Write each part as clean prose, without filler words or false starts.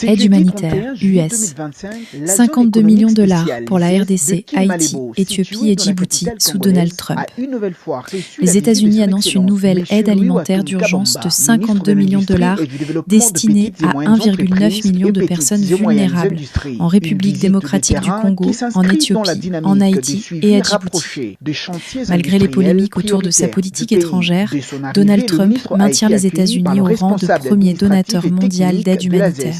Aide humanitaire, US. 52 millions de dollars pour la RDC, Haïti, Éthiopie et Djibouti sous Donald Trump. Les États-Unis annoncent une nouvelle aide alimentaire d'urgence de 52 millions de dollars destinée à 1,9 million de personnes vulnérables en République démocratique du Congo, en Éthiopie, en Haïti et à Djibouti. Malgré les polémiques autour de sa politique étrangère, Donald Trump maintient les États-Unis au rang de premier donateur mondial d'aide humanitaire.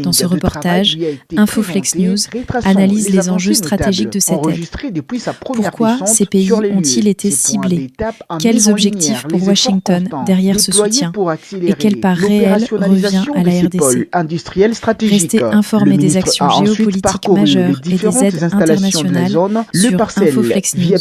Dans ce reportage, InfoFlex News analyse les enjeux stratégiques de cette aide. Pourquoi ces pays ont-ils été ciblés? Quels objectifs pour Washington derrière ce soutien? Et quelle part réelle revient à la RDC? Restez informés des actions géopolitiques majeures et des aides internationales sur InfoFlex News.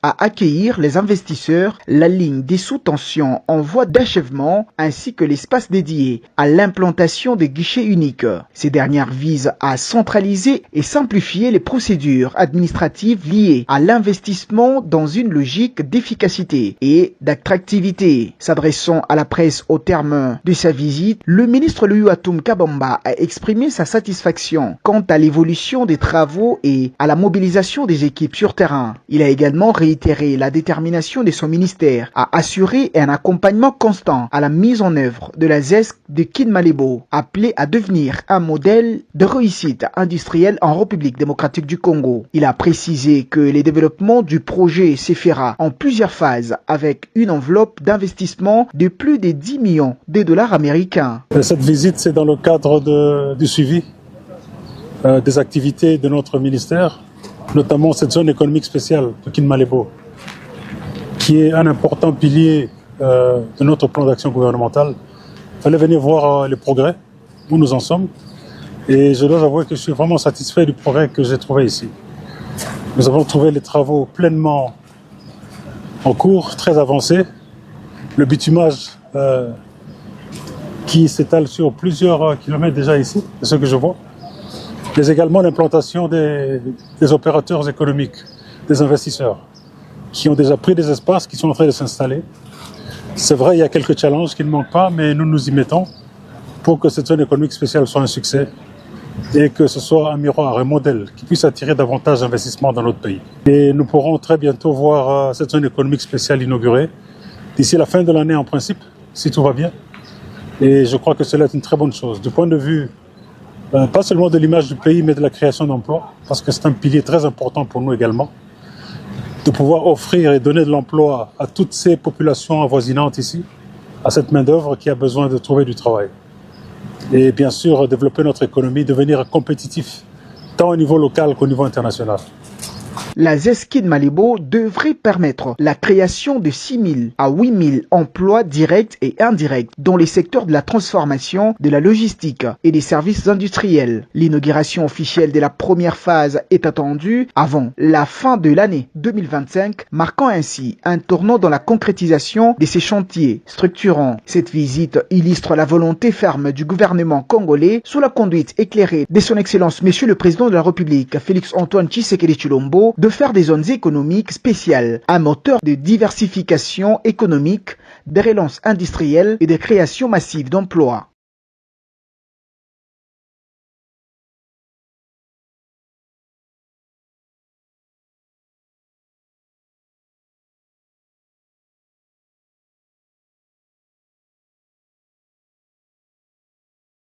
À accueillir les investisseurs, la ligne des sous-tensions en voie d'achèvement ainsi que l'espace dédié à l'implantation des guichets uniques. Ces dernières visent à centraliser et simplifier les procédures administratives liées à l'investissement dans une logique d'efficacité et d'attractivité. S'adressant à la presse au terme de sa visite, le ministre Louis-Ouatoum Kabamba a exprimé sa satisfaction quant à l'évolution des travaux et à la mobilisation des équipes sur terrain. Il a également réitéré la détermination de son ministère à assurer un accompagnement constant à la mise en œuvre de la ZESC de Kidmalebo, appelée à devenir un modèle de réussite industrielle en République démocratique du Congo. Il a précisé que les développements du projet se fera en plusieurs phases avec une enveloppe d'investissement de plus de 10 millions de dollars américains. Cette visite, c'est dans le cadre du suivi des activités de notre ministère, notamment cette zone économique spéciale de Kidmalebo, qui est un important pilier de notre plan d'action gouvernemental. Il fallait venir voir les progrès, où nous en sommes, et je dois avouer que je suis vraiment satisfait du progrès que j'ai trouvé ici. Nous avons trouvé les travaux pleinement en cours, très avancés. Le bitumage qui s'étale sur plusieurs kilomètres déjà ici, c'est ce que je vois. Mais également l'implantation des opérateurs économiques, des investisseurs, qui ont déjà pris des espaces, qui sont en train de s'installer. C'est vrai, il y a quelques challenges qui ne manquent pas, mais nous nous y mettons pour que cette zone économique spéciale soit un succès et que ce soit un miroir, un modèle qui puisse attirer davantage d'investissements dans notre pays. Et nous pourrons très bientôt voir cette zone économique spéciale inaugurée, d'ici la fin de l'année en principe, si tout va bien. Et je crois que cela est une très bonne chose, du point de vue pas seulement de l'image du pays, mais de la création d'emplois, parce que c'est un pilier très important pour nous également, de pouvoir offrir et donner de l'emploi à toutes ces populations avoisinantes ici, à cette main-d'œuvre qui a besoin de trouver du travail. Et bien sûr, développer notre économie, devenir compétitif, tant au niveau local qu'au niveau international. La ZESC Kidmalebo devrait permettre la création de 6 000 à 8 000 emplois directs et indirects dans les secteurs de la transformation, de la logistique et des services industriels. L'inauguration officielle de la première phase est attendue avant la fin de l'année 2025, marquant ainsi un tournant dans la concrétisation de ces chantiers structurants. Cette visite illustre la volonté ferme du gouvernement congolais sous la conduite éclairée de son Excellence Monsieur le Président de la République, Félix-Antoine Tshisekedi Tshilombo, de faire des zones économiques spéciales un moteur de diversification économique, de relance industrielle et de création massive d'emplois.